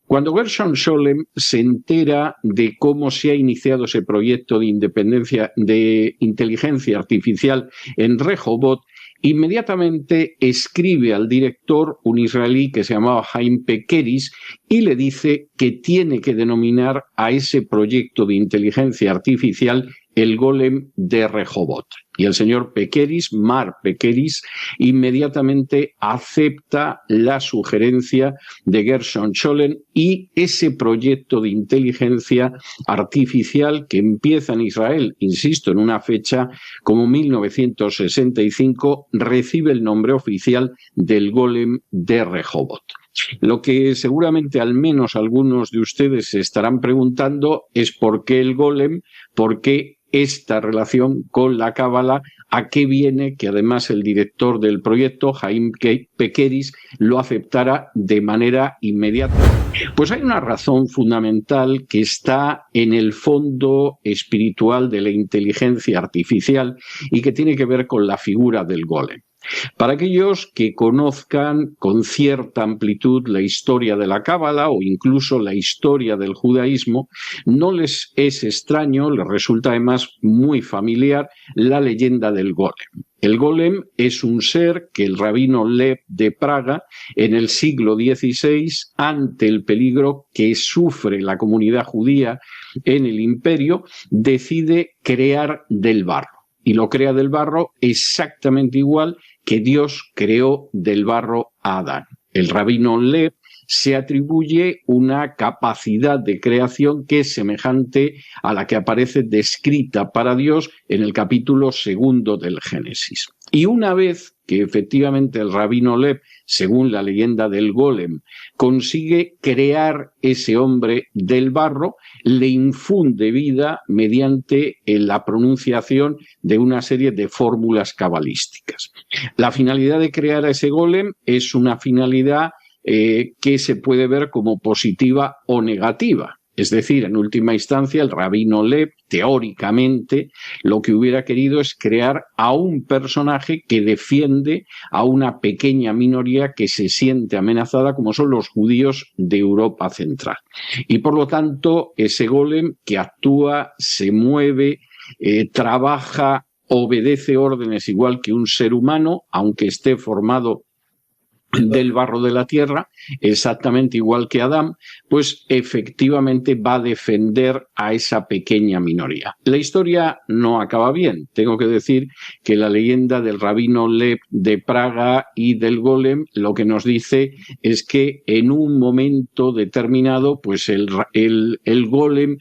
Cuando Gershom Scholem se entera de cómo se ha iniciado ese proyecto de inteligencia artificial en Rehovot, inmediatamente escribe al director, un israelí que se llamaba Haim Pekeris, y le dice que tiene que denominar a ese proyecto de inteligencia artificial el Golem de Rehovot. Y el señor Pekeris, Mar Pekeris, inmediatamente acepta la sugerencia de Gershom Scholem y ese proyecto de inteligencia artificial que empieza en Israel, insisto, en una fecha como 1965, recibe el nombre oficial del Golem de Rehovot. Lo que seguramente al menos algunos de ustedes se estarán preguntando es por qué el Golem, por qué esta relación con la Cábala, a qué viene que además el director del proyecto, Haim Pekeris, lo aceptara de manera inmediata. Pues hay una razón fundamental que está en el fondo espiritual de la inteligencia artificial y que tiene que ver con la figura del Golem. Para aquellos que conozcan con cierta amplitud la historia de la Cábala o incluso la historia del judaísmo, no les es extraño, les resulta además muy familiar la leyenda del Golem. El Golem es un ser que el rabino Lev de Praga, en el siglo XVI, ante el peligro que sufre la comunidad judía en el imperio, decide crear del barro. Y lo crea del barro exactamente igual que Dios creó del barro a Adán. El rabino Lev se atribuye una capacidad de creación que es semejante a la que aparece descrita para Dios en el capítulo 2 del Génesis. Y una vez que efectivamente el rabino Lev, según la leyenda del Golem, consigue crear ese hombre del barro, le infunde vida mediante la pronunciación de una serie de fórmulas cabalísticas. La finalidad de crear a ese Golem es una finalidad que se puede ver como positiva o negativa. Es decir, en última instancia, el rabino Lev, teóricamente, lo que hubiera querido es crear a un personaje que defiende a una pequeña minoría que se siente amenazada, como son los judíos de Europa Central. Y por lo tanto, ese Golem que actúa, se mueve, trabaja, obedece órdenes igual que un ser humano, aunque esté formado del barro de la tierra, exactamente igual que Adán, pues efectivamente va a defender a esa pequeña minoría. La historia no acaba bien. Tengo que decir que la leyenda del rabino Lev de Praga y del Golem lo que nos dice es que en un momento determinado, pues el Golem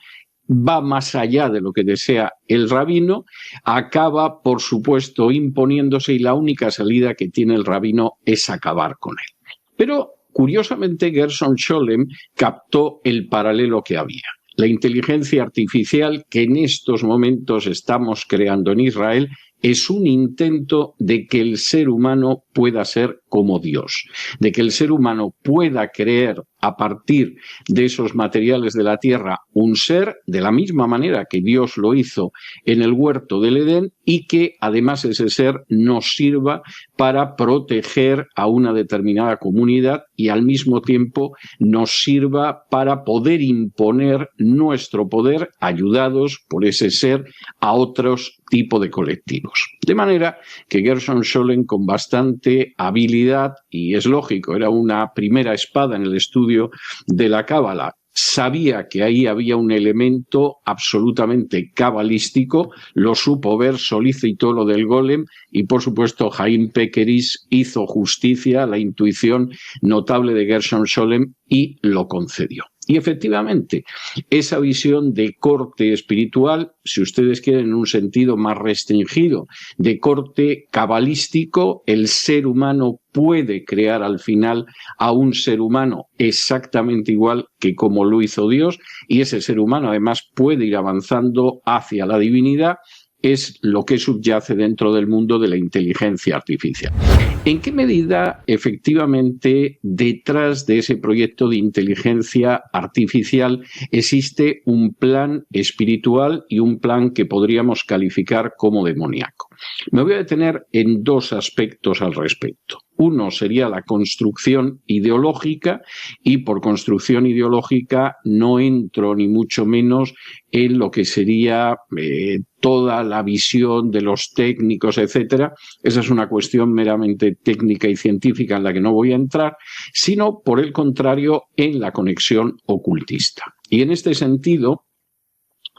va más allá de lo que desea el rabino, acaba, por supuesto, imponiéndose y la única salida que tiene el rabino es acabar con él. Pero, curiosamente, Gershom Scholem captó el paralelo que había. La inteligencia artificial que en estos momentos estamos creando en Israel es un intento de que el ser humano pueda ser como Dios, de que el ser humano pueda creer a partir de esos materiales de la tierra un ser de la misma manera que Dios lo hizo en el huerto del Edén y que además ese ser nos sirva para proteger a una determinada comunidad y al mismo tiempo nos sirva para poder imponer nuestro poder ayudados por ese ser a otros tipos de colectivos. De manera que Gershom Scholem, con bastante habilidad, y es lógico, era una primera espada en el estudio de la Cábala, sabía que ahí había un elemento absolutamente cabalístico, lo supo ver, solicitó lo del Golem y por supuesto Haim Pekeris hizo justicia a la intuición notable de Gershom Scholem y lo concedió. Y efectivamente, esa visión de corte espiritual, si ustedes quieren en un sentido más restringido, de corte cabalístico, el ser humano puede crear al final a un ser humano exactamente igual que como lo hizo Dios, y ese ser humano además puede ir avanzando hacia la divinidad, es lo que subyace dentro del mundo de la inteligencia artificial. ¿En qué medida efectivamente detrás de ese proyecto de inteligencia artificial existe un plan espiritual y un plan que podríamos calificar como demoníaco? Me voy a detener en dos aspectos al respecto. Uno sería la construcción ideológica, y por construcción ideológica no entro ni mucho menos en lo que sería toda la visión de los técnicos, etcétera. Esa es una cuestión meramente técnica y científica en la que no voy a entrar, sino, por el contrario, en la conexión ocultista. Y en este sentido,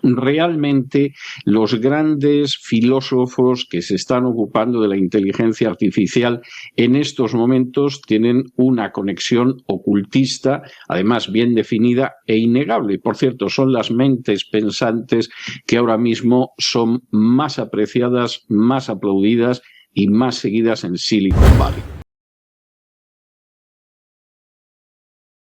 realmente los grandes filósofos que se están ocupando de la inteligencia artificial en estos momentos tienen una conexión ocultista, además bien definida e innegable. Por cierto, son las mentes pensantes que ahora mismo son más apreciadas, más aplaudidas y más seguidas en Silicon Valley.